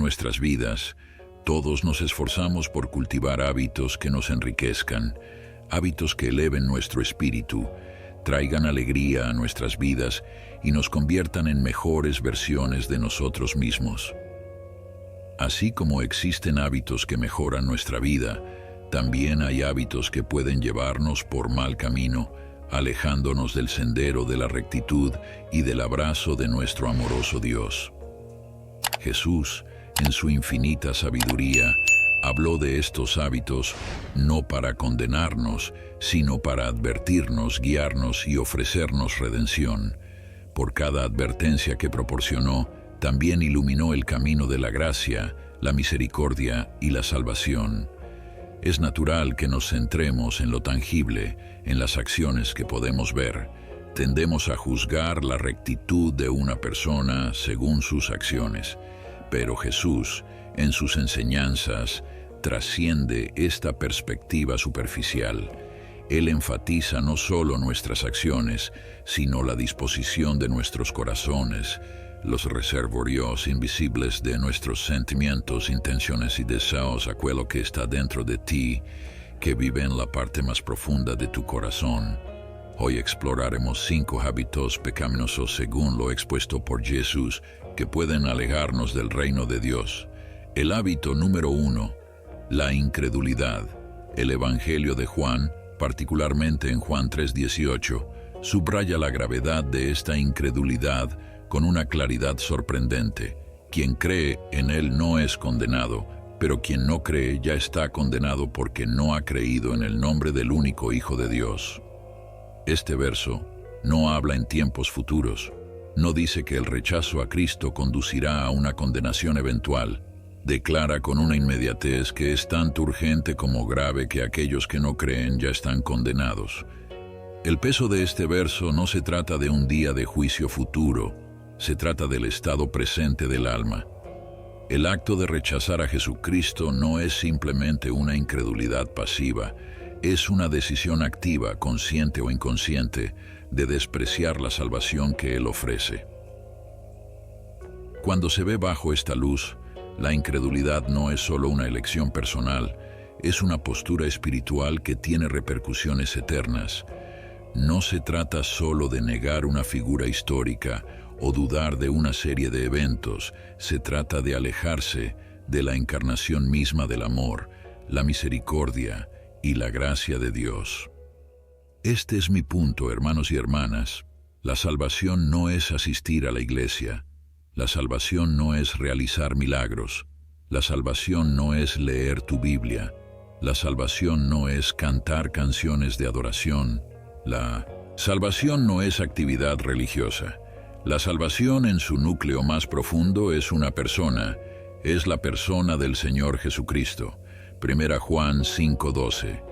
nuestras vidas, todos nos esforzamos por cultivar hábitos que nos enriquezcan, hábitos que eleven nuestro espíritu, traigan alegría a nuestras vidas y nos conviertan en mejores versiones de nosotros mismos. Así como existen hábitos que mejoran nuestra vida, también hay hábitos que pueden llevarnos por mal camino, alejándonos del sendero de la rectitud y del abrazo de nuestro amoroso Dios. Jesús, en su infinita sabiduría, habló de estos hábitos no para condenarnos, sino para advertirnos, guiarnos y ofrecernos redención. Por cada advertencia que proporcionó, también iluminó el camino de la gracia, la misericordia y la salvación. Es natural que nos centremos en lo tangible, en las acciones que podemos ver. Tendemos a juzgar la rectitud de una persona según sus acciones, pero Jesús, en sus enseñanzas, trasciende esta perspectiva superficial. Él enfatiza no solo nuestras acciones, sino la disposición de nuestros corazones, los reservorios invisibles de nuestros sentimientos, intenciones y deseos, aquello que está dentro de ti, que vive en la parte más profunda de tu corazón. Hoy exploraremos 5 hábitos pecaminosos según lo expuesto por Jesús, que pueden alejarnos del reino de Dios. El hábito número 1, la incredulidad. El Evangelio de Juan, particularmente en Juan 3:18, subraya la gravedad de esta incredulidad con una claridad sorprendente. Quien cree en Él no es condenado, pero quien no cree ya está condenado porque no ha creído en el nombre del único Hijo de Dios. Este verso no habla en tiempos futuros, no dice que el rechazo a Cristo conducirá a una condenación eventual. Declara con una inmediatez que es tanto urgente como grave que aquellos que no creen ya están condenados. El peso de este verso no se trata de un día de juicio futuro, se trata del estado presente del alma. El acto de rechazar a Jesucristo no es simplemente una incredulidad pasiva, es una decisión activa, consciente o inconsciente, de despreciar la salvación que Él ofrece. Cuando se ve bajo esta luz, la incredulidad no es solo una elección personal, es una postura espiritual que tiene repercusiones eternas. No se trata solo de negar una figura histórica o dudar de una serie de eventos, se trata de alejarse de la encarnación misma del amor, la misericordia y la gracia de Dios. Este es mi punto, hermanos y hermanas. La salvación no es asistir a la iglesia. La salvación no es realizar milagros. La salvación no es leer tu Biblia. La salvación no es cantar canciones de adoración. La salvación no es actividad religiosa. La salvación en su núcleo más profundo es una persona, es la persona del Señor Jesucristo. 1 Juan 5:12.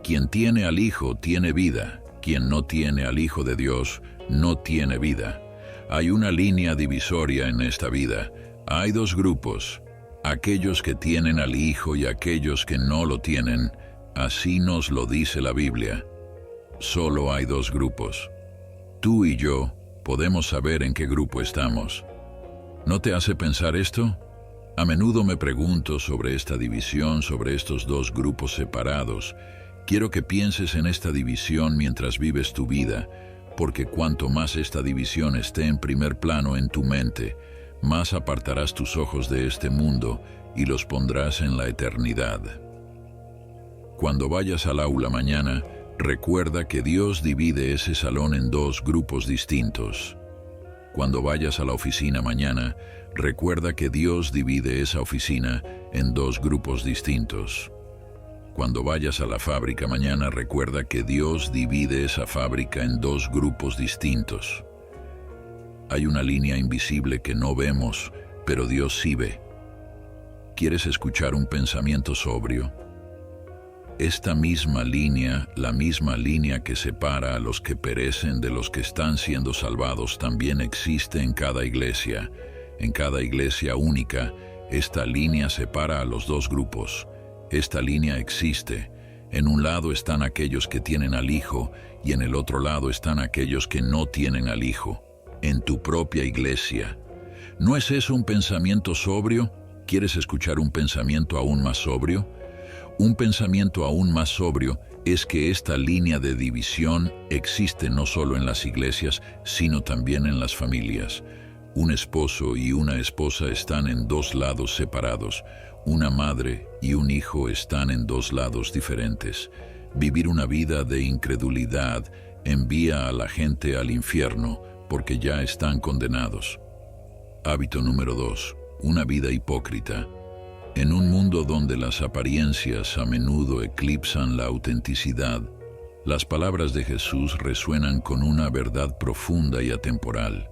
Quien tiene al Hijo tiene vida, quien no tiene al Hijo de Dios no tiene vida. Hay una línea divisoria en esta vida. Hay 2 grupos, aquellos que tienen al Hijo y aquellos que no lo tienen. Así nos lo dice la Biblia. Solo hay 2 grupos. Tú y yo podemos saber en qué grupo estamos. ¿No te hace pensar esto? A menudo me pregunto sobre esta división, sobre estos 2 grupos separados. Quiero que pienses en esta división mientras vives tu vida, porque cuanto más esta división esté en primer plano en tu mente, más apartarás tus ojos de este mundo y los pondrás en la eternidad. Cuando vayas al aula mañana, recuerda que Dios divide ese salón en 2 grupos distintos. Cuando vayas a la oficina mañana, recuerda que Dios divide esa oficina en 2 grupos distintos. Cuando vayas a la fábrica mañana, recuerda que Dios divide esa fábrica en 2 grupos distintos. Hay una línea invisible que no vemos, pero Dios sí ve. ¿Quieres escuchar un pensamiento sobrio? Esta misma línea, la misma línea que separa a los que perecen de los que están siendo salvados, también existe en cada iglesia. En cada iglesia única, esta línea separa a los 2 grupos. Esta línea existe. En un lado están aquellos que tienen al Hijo y en el otro lado están aquellos que no tienen al Hijo. En tu propia iglesia. ¿No es eso un pensamiento sobrio? ¿Quieres escuchar un pensamiento aún más sobrio? Un pensamiento aún más sobrio es que esta línea de división existe no solo en las iglesias, sino también en las familias. Un esposo y una esposa están en dos lados separados. Una madre y un hijo están en dos lados diferentes. Vivir una vida de incredulidad envía a la gente al infierno porque ya están condenados. Hábito número 2. Una vida hipócrita. En un mundo donde las apariencias a menudo eclipsan la autenticidad, las palabras de Jesús resuenan con una verdad profunda y atemporal.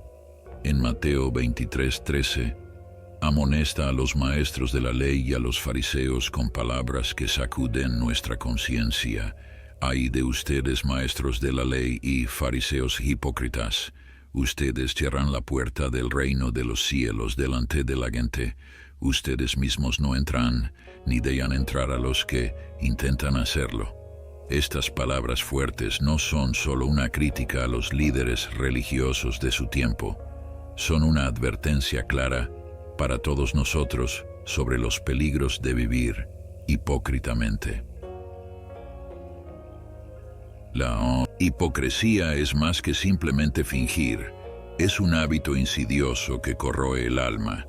En Mateo 23:13, amonesta a los maestros de la ley y a los fariseos con palabras que sacuden nuestra conciencia. Ay de ustedes, maestros de la ley y fariseos hipócritas, ustedes cierran la puerta del reino de los cielos delante de la gente. Ustedes mismos no entran, ni dejan entrar a los que intentan hacerlo. Estas palabras fuertes no son solo una crítica a los líderes religiosos de su tiempo, son una advertencia clara para todos nosotros sobre los peligros de vivir hipócritamente. La hipocresía es más que simplemente fingir, es un hábito insidioso que corroe el alma.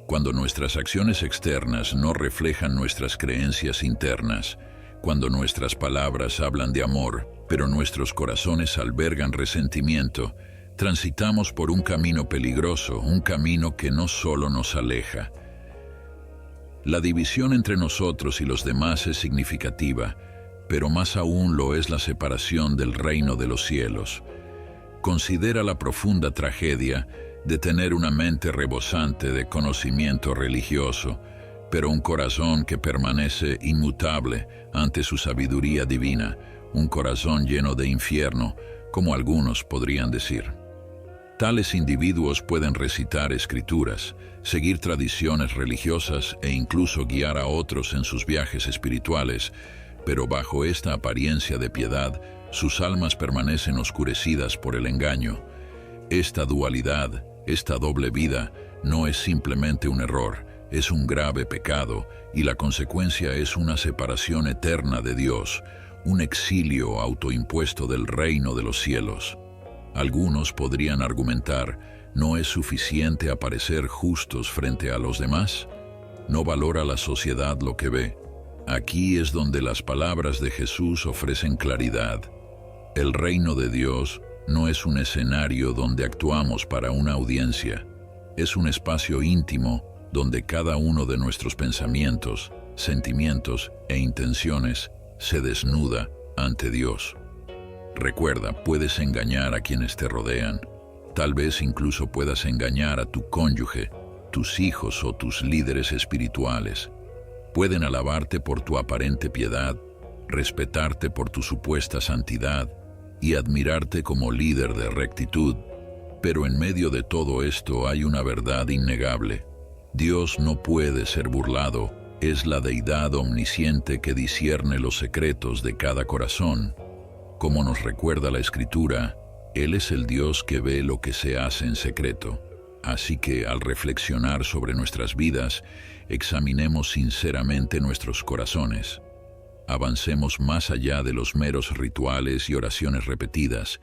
Cuando nuestras acciones externas no reflejan nuestras creencias internas, cuando nuestras palabras hablan de amor, pero nuestros corazones albergan resentimiento, transitamos por un camino peligroso, un camino que no solo nos aleja. La división entre nosotros y los demás es significativa, pero más aún lo es la separación del reino de los cielos. Considera la profunda tragedia de tener una mente rebosante de conocimiento religioso, pero un corazón que permanece inmutable ante su sabiduría divina, un corazón lleno de infierno, como algunos podrían decir. Tales individuos pueden recitar escrituras, seguir tradiciones religiosas e incluso guiar a otros en sus viajes espirituales, pero bajo esta apariencia de piedad, sus almas permanecen oscurecidas por el engaño. Esta dualidad, esta doble vida, no es simplemente un error, es un grave pecado, y la consecuencia es una separación eterna de Dios, un exilio autoimpuesto del reino de los cielos. Algunos podrían argumentar, ¿no es suficiente aparecer justos frente a los demás? ¿No valora la sociedad lo que ve? Aquí es donde las palabras de Jesús ofrecen claridad. El reino de Dios no es un escenario donde actuamos para una audiencia. Es un espacio íntimo donde cada uno de nuestros pensamientos, sentimientos e intenciones se desnuda ante Dios. Recuerda, puedes engañar a quienes te rodean. Tal vez incluso puedas engañar a tu cónyuge, tus hijos o tus líderes espirituales. Pueden alabarte por tu aparente piedad, respetarte por tu supuesta santidad y admirarte como líder de rectitud. Pero en medio de todo esto hay una verdad innegable. Dios no puede ser burlado, es la deidad omnisciente que discierne los secretos de cada corazón. Como nos recuerda la Escritura, Él es el Dios que ve lo que se hace en secreto. Así que al reflexionar sobre nuestras vidas, examinemos sinceramente nuestros corazones. Avancemos más allá de los meros rituales y oraciones repetidas.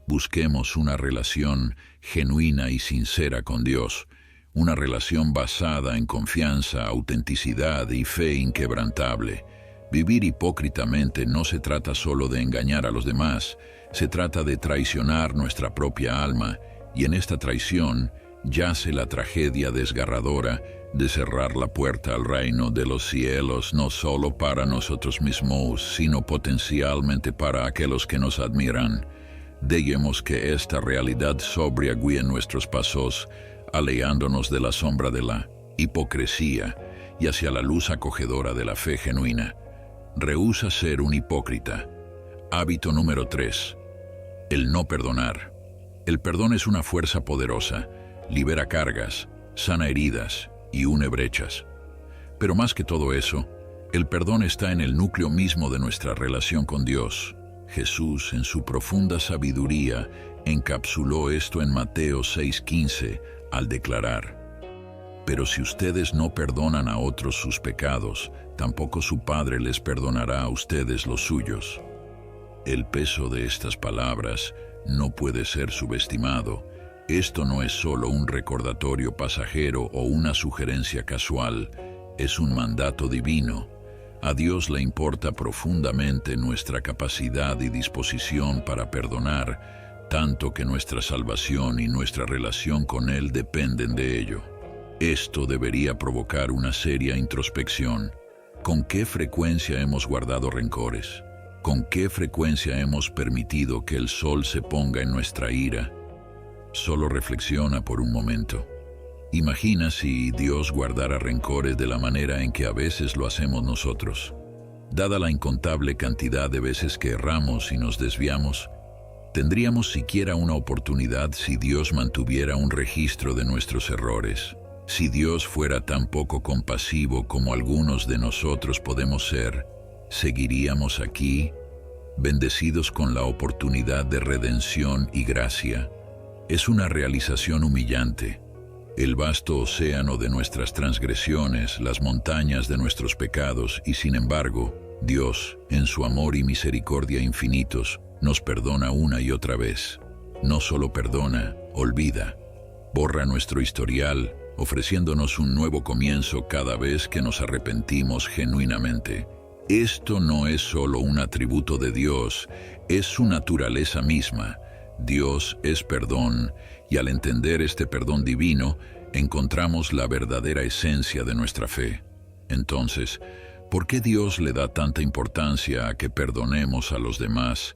Busquemos una relación genuina y sincera con Dios, una relación basada en confianza, autenticidad y fe inquebrantable. Vivir hipócritamente no se trata solo de engañar a los demás, se trata de traicionar nuestra propia alma, y en esta traición yace la tragedia desgarradora de cerrar la puerta al reino de los cielos, no solo para nosotros mismos, sino potencialmente para aquellos que nos admiran. Dejemos que esta realidad sobria guíe nuestros pasos, alejándonos de la sombra de la hipocresía y hacia la luz acogedora de la fe genuina. Rehúsa ser un hipócrita. Hábito número 3. El no perdonar. El perdón es una fuerza poderosa, libera cargas, sana heridas y une brechas. Pero más que todo eso, el perdón está en el núcleo mismo de nuestra relación con Dios. Jesús, en su profunda sabiduría, encapsuló esto en Mateo 6:15 al declarar: Pero si ustedes no perdonan a otros sus pecados, tampoco su Padre les perdonará a ustedes los suyos. El peso de estas palabras no puede ser subestimado. Esto no es solo un recordatorio pasajero o una sugerencia casual, es un mandato divino. A Dios le importa profundamente nuestra capacidad y disposición para perdonar, tanto que nuestra salvación y nuestra relación con Él dependen de ello. Esto debería provocar una seria introspección. ¿Con qué frecuencia hemos guardado rencores? ¿Con qué frecuencia hemos permitido que el sol se ponga en nuestra ira? Solo reflexiona por un momento. Imagina si Dios guardara rencores de la manera en que a veces lo hacemos nosotros. Dada la incontable cantidad de veces que erramos y nos desviamos, ¿tendríamos siquiera una oportunidad si Dios mantuviera un registro de nuestros errores? Si Dios fuera tan poco compasivo como algunos de nosotros podemos ser, ¿seguiríamos aquí, bendecidos con la oportunidad de redención y gracia? Es una realización humillante. El vasto océano de nuestras transgresiones, las montañas de nuestros pecados, y sin embargo, Dios, en su amor y misericordia infinitos, nos perdona una y otra vez. No solo perdona, olvida, borra nuestro historial, ofreciéndonos un nuevo comienzo cada vez que nos arrepentimos genuinamente. Esto no es solo un atributo de Dios, es su naturaleza misma. Dios es perdón, y al entender este perdón divino, encontramos la verdadera esencia de nuestra fe. Entonces, ¿por qué Dios le da tanta importancia a que perdonemos a los demás?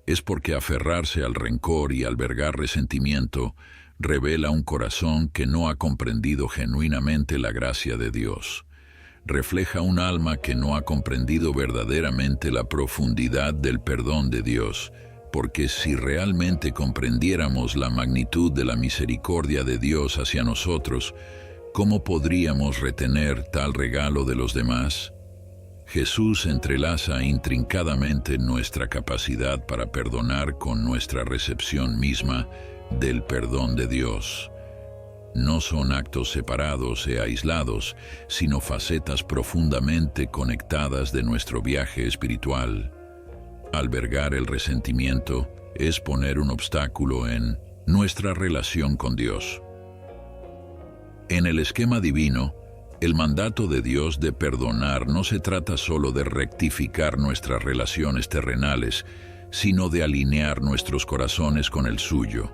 Es porque aferrarse al rencor y albergar resentimiento revela un corazón que no ha comprendido genuinamente la gracia de Dios. Refleja un alma que no ha comprendido verdaderamente la profundidad del perdón de Dios, porque si realmente comprendiéramos la magnitud de la misericordia de Dios hacia nosotros, ¿cómo podríamos retener tal regalo de los demás? Jesús entrelaza intrincadamente nuestra capacidad para perdonar con nuestra recepción misma del perdón de Dios. No son actos separados e aislados, sino facetas profundamente conectadas de nuestro viaje espiritual. Albergar el resentimiento es poner un obstáculo en nuestra relación con Dios. En el esquema divino, el mandato de Dios de perdonar no se trata solo de rectificar nuestras relaciones terrenales, sino de alinear nuestros corazones con el suyo.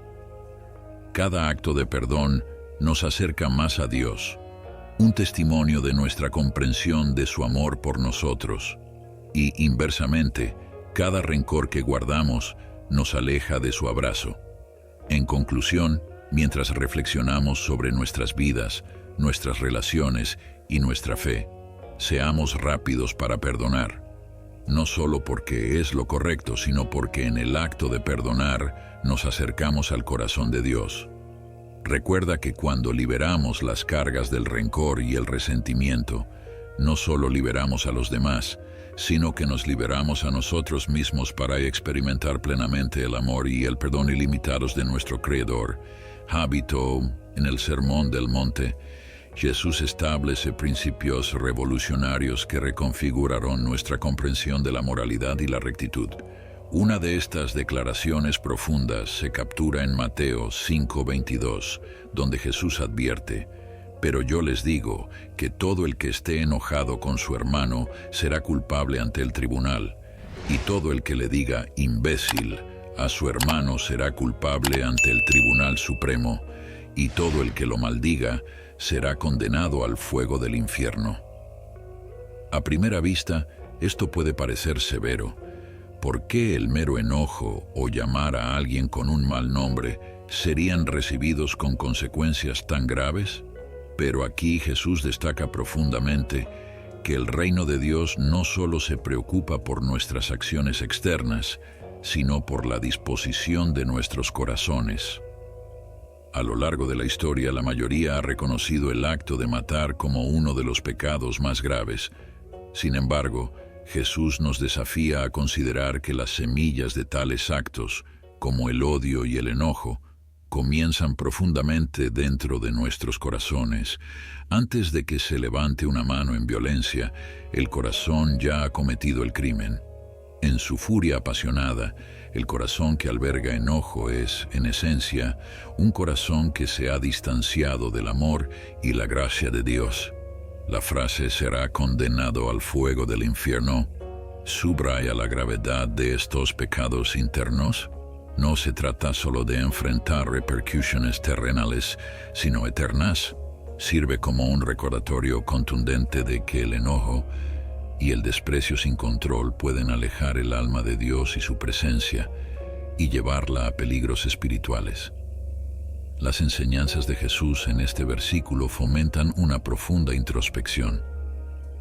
Cada acto de perdón nos acerca más a Dios, un testimonio de nuestra comprensión de su amor por nosotros, y inversamente, cada rencor que guardamos nos aleja de su abrazo. En conclusión, mientras reflexionamos sobre nuestras vidas, nuestras relaciones y nuestra fe, seamos rápidos para perdonar, no solo porque es lo correcto, sino porque en el acto de perdonar nos acercamos al corazón de Dios. Recuerda que cuando liberamos las cargas del rencor y el resentimiento, no solo liberamos a los demás, sino que nos liberamos a nosotros mismos para experimentar plenamente el amor y el perdón ilimitados de nuestro Creador. Hábito en el Sermón del Monte, Jesús establece principios revolucionarios que reconfiguraron nuestra comprensión de la moralidad y la rectitud. Una de estas declaraciones profundas se captura en Mateo 5:22, donde Jesús advierte: «Pero yo les digo que todo el que esté enojado con su hermano será culpable ante el tribunal, y todo el que le diga imbécil a su hermano será culpable ante el Tribunal Supremo, y todo el que lo maldiga será condenado al fuego del infierno». A primera vista, esto puede parecer severo. ¿Por qué el mero enojo o llamar a alguien con un mal nombre serían recibidos con consecuencias tan graves? Pero aquí Jesús destaca profundamente que el reino de Dios no solo se preocupa por nuestras acciones externas, sino por la disposición de nuestros corazones. A lo largo de la historia, la mayoría ha reconocido el acto de matar como uno de los pecados más graves. Sin embargo, Jesús nos desafía a considerar que las semillas de tales actos, como el odio y el enojo, comienzan profundamente dentro de nuestros corazones. Antes de que se levante una mano en violencia, el corazón ya ha cometido el crimen. En su furia apasionada, el corazón que alberga enojo es, en esencia, un corazón que se ha distanciado del amor y la gracia de Dios. La frase "será condenado al fuego del infierno" subraya la gravedad de estos pecados internos. No se trata solo de enfrentar repercusiones terrenales, sino eternas. Sirve como un recordatorio contundente de que el enojo y el desprecio sin control pueden alejar el alma de Dios y su presencia y llevarla a peligros espirituales. Las enseñanzas de Jesús en este versículo fomentan una profunda introspección.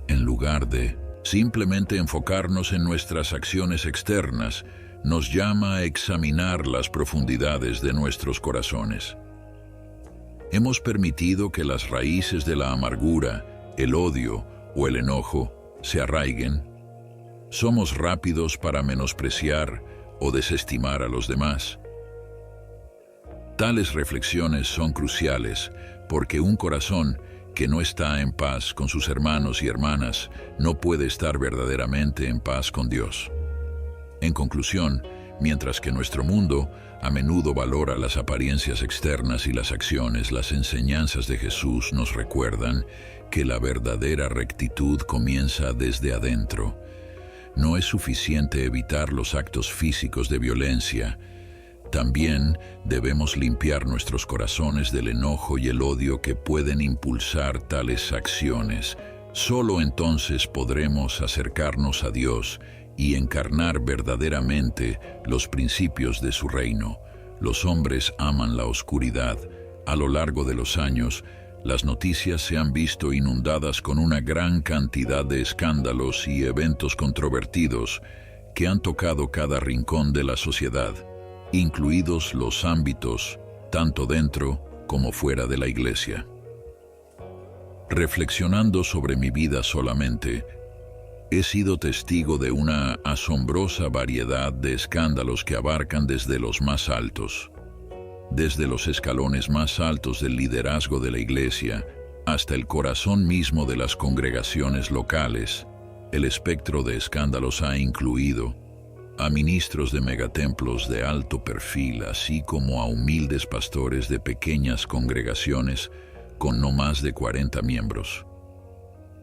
En lugar de simplemente enfocarnos en nuestras acciones externas, nos llama a examinar las profundidades de nuestros corazones. Hemos permitido que las raíces de la amargura, el odio o el enojo se arraiguen. Somos rápidos para menospreciar o desestimar a los demás. Tales reflexiones son cruciales porque un corazón que no está en paz con sus hermanos y hermanas no puede estar verdaderamente en paz con Dios. En conclusión, mientras que nuestro mundo a menudo valora las apariencias externas y las acciones, las enseñanzas de Jesús nos recuerdan que la verdadera rectitud comienza desde adentro. No es suficiente evitar los actos físicos de violencia. También debemos limpiar nuestros corazones del enojo y el odio que pueden impulsar tales acciones. Solo entonces podremos acercarnos a Dios y encarnar verdaderamente los principios de su reino. Los hombres aman la oscuridad. A lo largo de los años, las noticias se han visto inundadas con una gran cantidad de escándalos y eventos controvertidos que han tocado cada rincón de la sociedad, incluidos los ámbitos tanto dentro como fuera de la iglesia. Reflexionando sobre mi vida solamente, he sido testigo de una asombrosa variedad de escándalos que abarcan desde los más altos, desde los escalones más altos del liderazgo de la iglesia, hasta el corazón mismo de las congregaciones locales. El espectro de escándalos ha incluido a ministros de megatemplos de alto perfil, así como a humildes pastores de pequeñas congregaciones con no más de 40 miembros.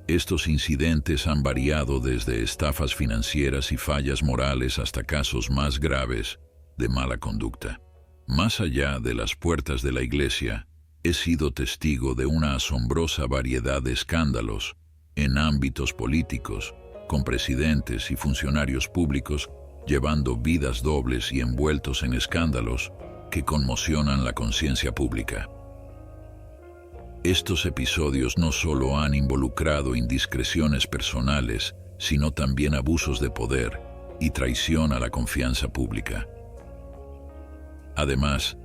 Estos incidentes han variado desde estafas financieras y fallas morales hasta casos más graves de mala conducta. Más allá de las puertas de la iglesia, he sido testigo de una asombrosa variedad de escándalos en ámbitos políticos, con presidentes y funcionarios públicos llevando vidas dobles y envueltos en escándalos que conmocionan la conciencia pública. Estos episodios no solo han involucrado indiscreciones personales, sino también abusos de poder y traición a la confianza pública. Además,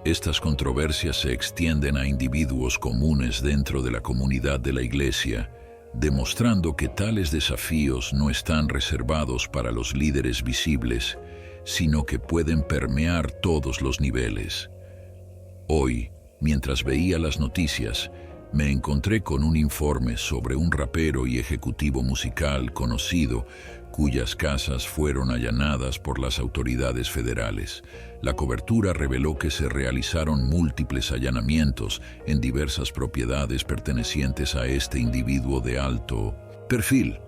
estas controversias se extienden a individuos comunes dentro de la comunidad de la iglesia, demostrando que tales desafíos no están reservados para los líderes visibles, sino que pueden permear todos los niveles. Hoy, mientras veía las noticias, me encontré con un informe sobre un rapero y ejecutivo musical conocido cuyas casas fueron allanadas por las autoridades federales. La cobertura reveló que se realizaron múltiples allanamientos en diversas propiedades pertenecientes a este individuo de alto perfil.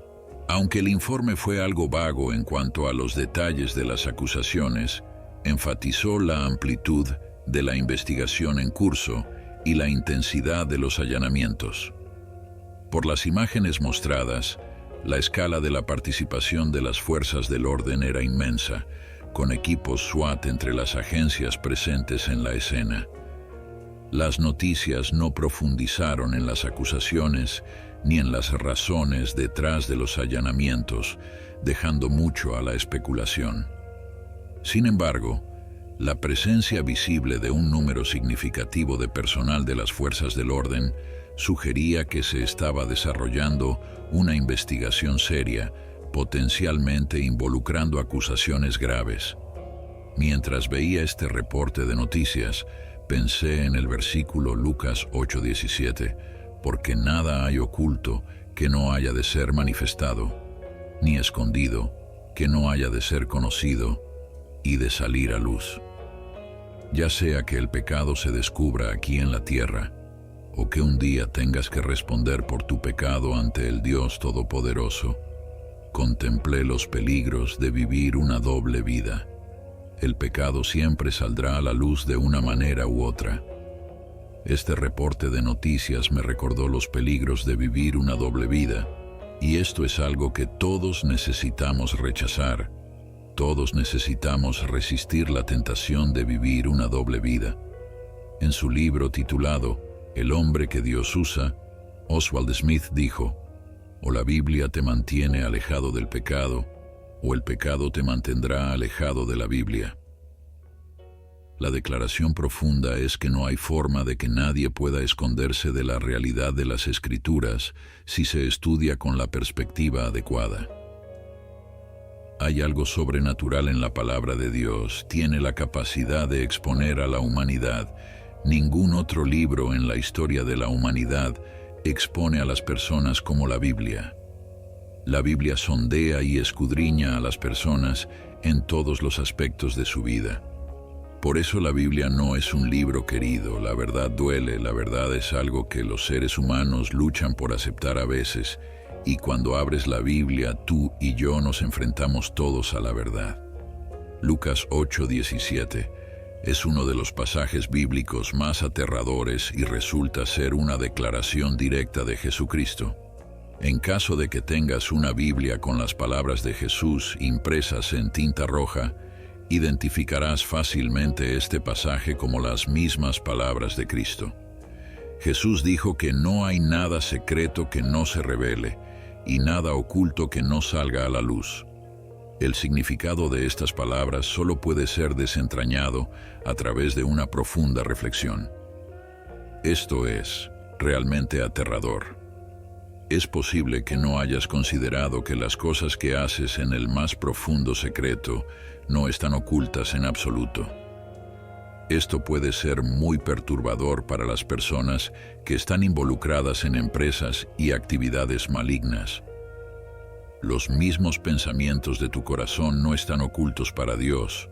Aunque el informe fue algo vago en cuanto a los detalles de las acusaciones, enfatizó la amplitud de la investigación en curso y la intensidad de los allanamientos. Por las imágenes mostradas, la escala de la participación de las fuerzas del orden era inmensa, con equipos SWAT entre las agencias presentes en la escena. Las noticias no profundizaron en las acusaciones ni en las razones detrás de los allanamientos, dejando mucho a la especulación. Sin embargo, la presencia visible de un número significativo de personal de las fuerzas del orden sugería que se estaba desarrollando una investigación seria, potencialmente involucrando acusaciones graves. Mientras veía este reporte de noticias, Pensé en el versículo Lucas 8:17, porque nada hay oculto que no haya de ser manifestado, ni escondido que no haya de ser conocido y de salir a luz. Ya sea que el pecado se descubra aquí en la tierra, o que un día tengas que responder por tu pecado ante el Dios Todopoderoso, contemplé los peligros de vivir una doble vida. El pecado siempre saldrá a la luz de una manera u otra. Este reporte de noticias me recordó los peligros de vivir una doble vida, y esto es algo que todos necesitamos rechazar. Todos necesitamos resistir la tentación de vivir una doble vida. En su libro titulado El hombre que Dios usa, Oswald Smith dijo: o la Biblia te mantiene alejado del pecado, o el pecado te mantendrá alejado de la Biblia. La declaración profunda es que no hay forma de que nadie pueda esconderse de la realidad de las Escrituras si se estudia con la perspectiva adecuada. Hay algo sobrenatural en la palabra de Dios, tiene la capacidad de exponer a la humanidad. Ningún otro libro en la historia de la humanidad expone a las personas como la Biblia. La Biblia sondea y escudriña a las personas en todos los aspectos de su vida. Por eso la Biblia no es un libro querido, la verdad duele, la verdad es algo que los seres humanos luchan por aceptar a veces, y cuando abres la Biblia, tú y yo nos enfrentamos todos a la verdad. Lucas 8:17 es uno de los pasajes bíblicos más aterradores y resulta ser una declaración directa de Jesucristo. En caso de que tengas una Biblia con las palabras de Jesús impresas en tinta roja, identificarás fácilmente este pasaje como las mismas palabras de Cristo. Jesús dijo que no hay nada secreto que no se revele, y nada oculto que no salga a la luz. El significado de estas palabras solo puede ser desentrañado a través de una profunda reflexión. Esto es realmente aterrador. Es posible que no hayas considerado que las cosas que haces en el más profundo secreto no están ocultas en absoluto. Esto puede ser muy perturbador para las personas que están involucradas en empresas y actividades malignas. Los mismos pensamientos de tu corazón no están ocultos para Dios.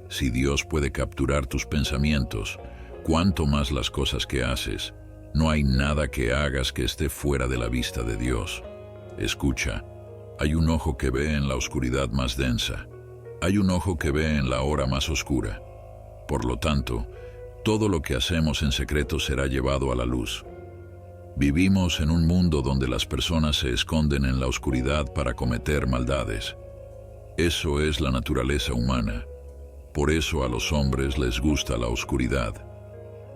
Si Dios puede capturar tus pensamientos, cuánto más las cosas que haces. No hay nada que hagas que esté fuera de la vista de Dios. Escucha, hay un ojo que ve en la oscuridad más densa. Hay un ojo que ve en la hora más oscura. Por lo tanto, todo lo que hacemos en secreto será llevado a la luz. Vivimos en un mundo donde las personas se esconden en la oscuridad para cometer maldades. Eso es la naturaleza humana. Por eso a los hombres les gusta la oscuridad.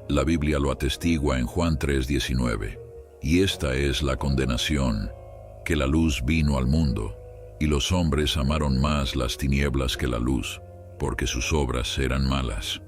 La Biblia lo atestigua en Juan 3:19. Y esta es la condenación, que la luz vino al mundo, y los hombres amaron más las tinieblas que la luz, porque sus obras eran malas.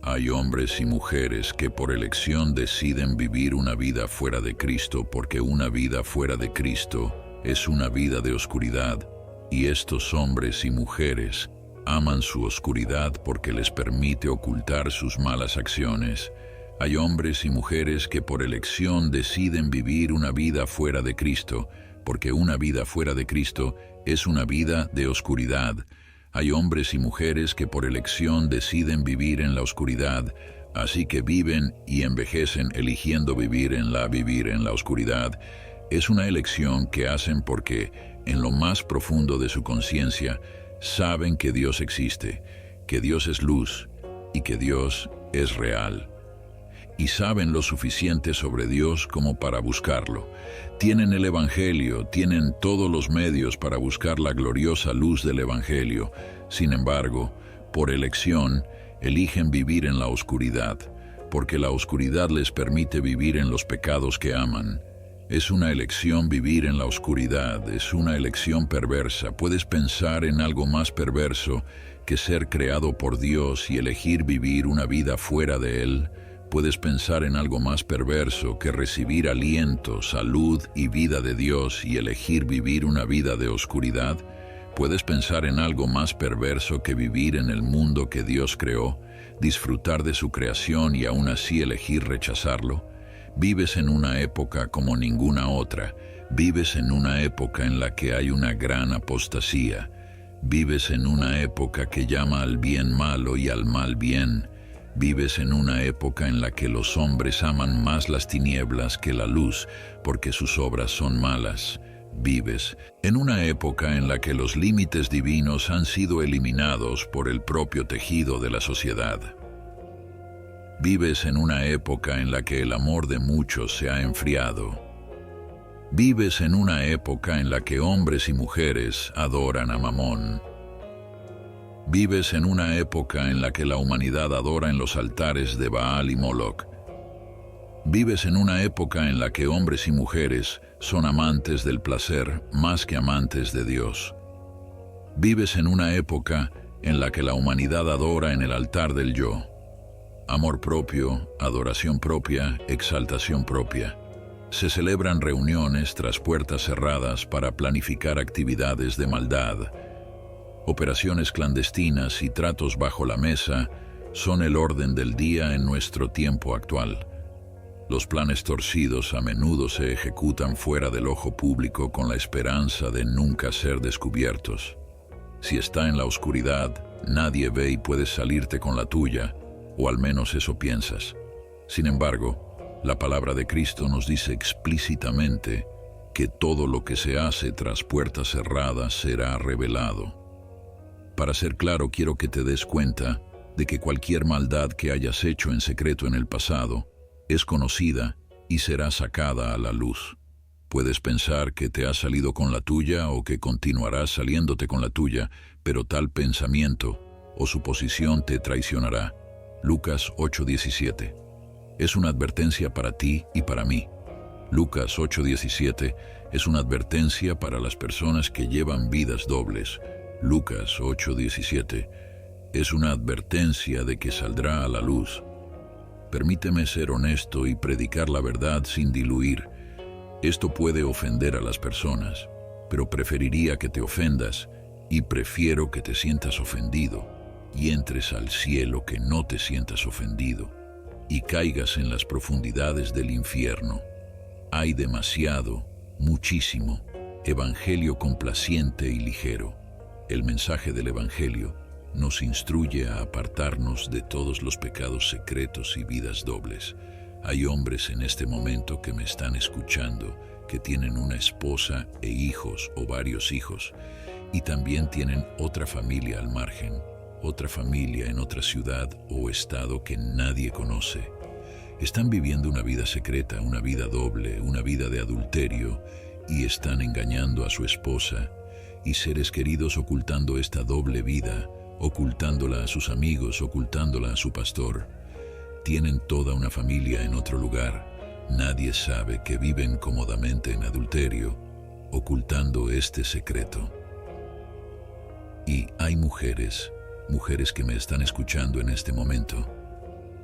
Hay hombres y mujeres que por elección deciden vivir una vida fuera de Cristo, porque una vida fuera de Cristo es una vida de oscuridad, y estos hombres y mujeres aman su oscuridad porque les permite ocultar sus malas acciones. Hay hombres y mujeres que por elección deciden vivir una vida fuera de Cristo, porque una vida fuera de Cristo es una vida de oscuridad. Hay hombres y mujeres que por elección deciden vivir en la oscuridad, así que viven y envejecen eligiendo vivir en la oscuridad. Es una elección que hacen porque, en lo más profundo de su conciencia, saben que Dios existe, que Dios es luz y que Dios es real. Y saben lo suficiente sobre Dios como para buscarlo. Tienen el Evangelio, tienen todos los medios para buscar la gloriosa luz del Evangelio. Sin embargo, por elección, eligen vivir en la oscuridad, porque la oscuridad les permite vivir en los pecados que aman. Es una elección vivir en la oscuridad, es una elección perversa. Puedes pensar en algo más perverso que ser creado por Dios y elegir vivir una vida fuera de Él. Puedes pensar en algo más perverso que recibir aliento, salud y vida de Dios y elegir vivir una vida de oscuridad. ¿Puedes pensar en algo más perverso que vivir en el mundo que Dios creó, disfrutar de su creación y aún así elegir rechazarlo? Vives en una época como ninguna otra. Vives en una época en la que hay una gran apostasía. Vives en una época que llama al bien malo y al mal bien. Vives en una época en la que los hombres aman más las tinieblas que la luz, porque sus obras son malas. Vives en una época en la que los límites divinos han sido eliminados por el propio tejido de la sociedad. Vives en una época en la que el amor de muchos se ha enfriado. Vives en una época en la que hombres y mujeres adoran a Mamón. Vives en una época en la que la humanidad adora en los altares de Baal y Moloch. Vives en una época en la que hombres y mujeres son amantes del placer más que amantes de Dios. Vives en una época en la que la humanidad adora en el altar del yo. Amor propio, adoración propia, exaltación propia. Se celebran reuniones tras puertas cerradas para planificar actividades de maldad. Operaciones clandestinas y tratos bajo la mesa son el orden del día en nuestro tiempo actual. Los planes torcidos a menudo se ejecutan fuera del ojo público con la esperanza de nunca ser descubiertos. Si está en la oscuridad, nadie ve y puedes salirte con la tuya, o al menos eso piensas. Sin embargo, la palabra de Cristo nos dice explícitamente que todo lo que se hace tras puertas cerradas será revelado. Para ser claro, quiero que te des cuenta de que cualquier maldad que hayas hecho en secreto en el pasado es conocida y será sacada a la luz. Puedes pensar que te has salido con la tuya o que continuarás saliéndote con la tuya, pero tal pensamiento o suposición te traicionará. Lucas 8:17. Es una advertencia para ti y para mí. Lucas 8:17 es una advertencia para las personas que llevan vidas dobles. Lucas 8:17 es una advertencia de que saldrá a la luz. Permíteme ser honesto y predicar la verdad sin diluir. Esto puede ofender a las personas, pero preferiría que te ofendas y prefiero que te sientas ofendido y entres al cielo que no te sientas ofendido y caigas en las profundidades del infierno. Hay demasiado, muchísimo, evangelio complaciente y ligero. El mensaje del evangelio nos instruye a apartarnos de todos los pecados secretos y vidas dobles. Hay hombres en este momento que me están escuchando, que tienen una esposa e hijos o varios hijos, y también tienen otra familia al margen, otra familia en otra ciudad o estado que nadie conoce. Están viviendo una vida secreta, una vida doble, una vida de adulterio, y están engañando a su esposa y seres queridos, ocultando esta doble vida, ocultándola a sus amigos, ocultándola a su pastor. Tienen toda una familia en otro lugar. Nadie sabe que viven cómodamente en adulterio, ocultando este secreto. Y hay mujeres que me están escuchando en este momento,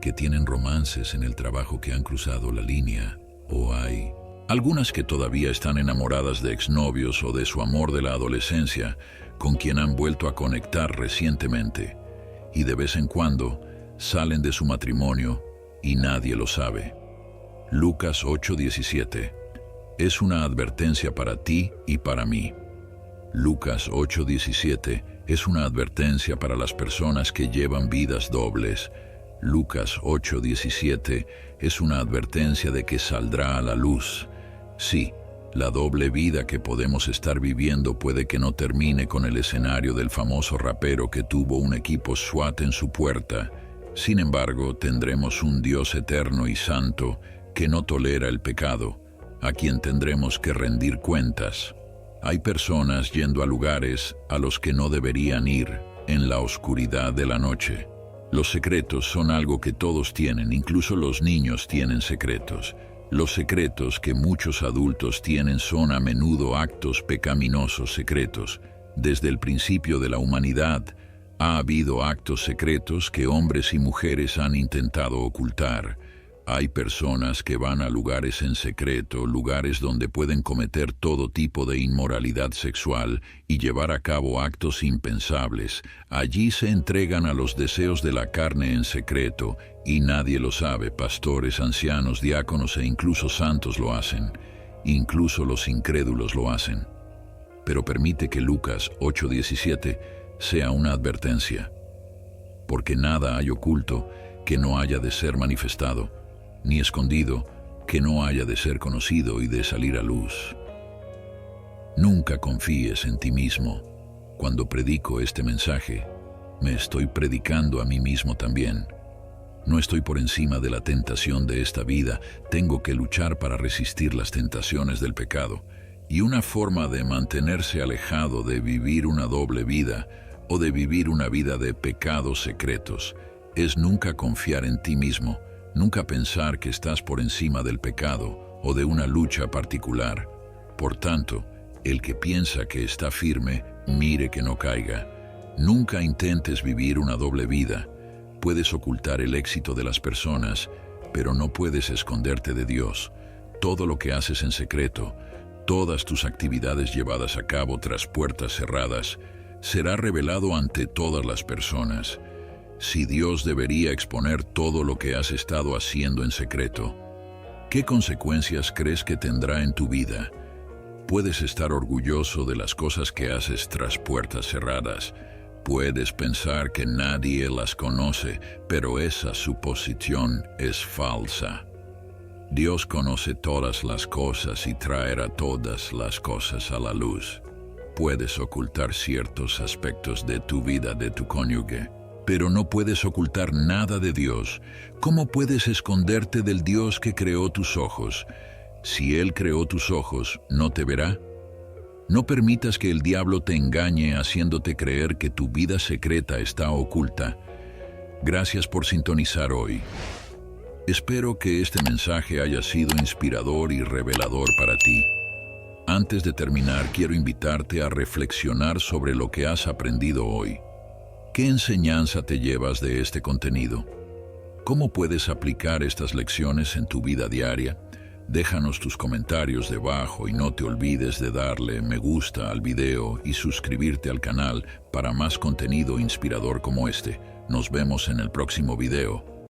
que tienen romances en el trabajo que han cruzado la línea, o hay algunas que todavía están enamoradas de exnovios o de su amor de la adolescencia, con quien han vuelto a conectar recientemente, y de vez en cuando salen de su matrimonio y nadie lo sabe. Lucas 8:17 es una advertencia para ti y para mí. Lucas 8:17 es una advertencia para las personas que llevan vidas dobles. Lucas 8:17 es una advertencia de que saldrá a la luz. Sí, la doble vida que podemos estar viviendo puede que no termine con el escenario del famoso rapero que tuvo un equipo SWAT en su puerta. Sin embargo, tendremos un Dios eterno y santo que no tolera el pecado, a quien tendremos que rendir cuentas. Hay personas yendo a lugares a los que no deberían ir en la oscuridad de la noche. Los secretos son algo que todos tienen, incluso los niños tienen secretos. Los secretos que muchos adultos tienen son a menudo actos pecaminosos secretos. Desde el principio de la humanidad, ha habido actos secretos que hombres y mujeres han intentado ocultar. Hay personas que van a lugares en secreto, lugares donde pueden cometer todo tipo de inmoralidad sexual y llevar a cabo actos impensables. Allí se entregan a los deseos de la carne en secreto y nadie lo sabe. Pastores, ancianos, diáconos e incluso santos lo hacen. Incluso los incrédulos lo hacen. Pero permite que Lucas 8:17 sea una advertencia. Porque nada hay oculto que no haya de ser manifestado, ni escondido que no haya de ser conocido y de salir a luz. Nunca confíes en ti mismo. Cuando predico este mensaje, me estoy predicando a mí mismo también. No estoy por encima de la tentación de esta vida, tengo que luchar para resistir las tentaciones del pecado. Y una forma de mantenerse alejado de vivir una doble vida o de vivir una vida de pecados secretos es nunca confiar en ti mismo, nunca pensar que estás por encima del pecado o de una lucha particular. Por tanto, el que piensa que está firme, mire que no caiga. Nunca intentes vivir una doble vida. Puedes ocultar el éxito de las personas, pero no puedes esconderte de Dios. Todo lo que haces en secreto, todas tus actividades llevadas a cabo tras puertas cerradas, será revelado ante todas las personas. Si Dios debería exponer todo lo que has estado haciendo en secreto, ¿qué consecuencias crees que tendrá en tu vida? Puedes estar orgulloso de las cosas que haces tras puertas cerradas. Puedes pensar que nadie las conoce, pero esa suposición es falsa. Dios conoce todas las cosas y traerá todas las cosas a la luz. Puedes ocultar ciertos aspectos de tu vida de tu cónyuge, pero no puedes ocultar nada de Dios. ¿Cómo puedes esconderte del Dios que creó tus ojos? Si Él creó tus ojos, ¿no te verá? No permitas que el diablo te engañe haciéndote creer que tu vida secreta está oculta. Gracias por sintonizar hoy. Espero que este mensaje haya sido inspirador y revelador para ti. Antes de terminar, quiero invitarte a reflexionar sobre lo que has aprendido hoy. ¿Qué enseñanza te llevas de este contenido? ¿Cómo puedes aplicar estas lecciones en tu vida diaria? Déjanos tus comentarios debajo y no te olvides de darle me gusta al video y suscribirte al canal para más contenido inspirador como este. Nos vemos en el próximo video.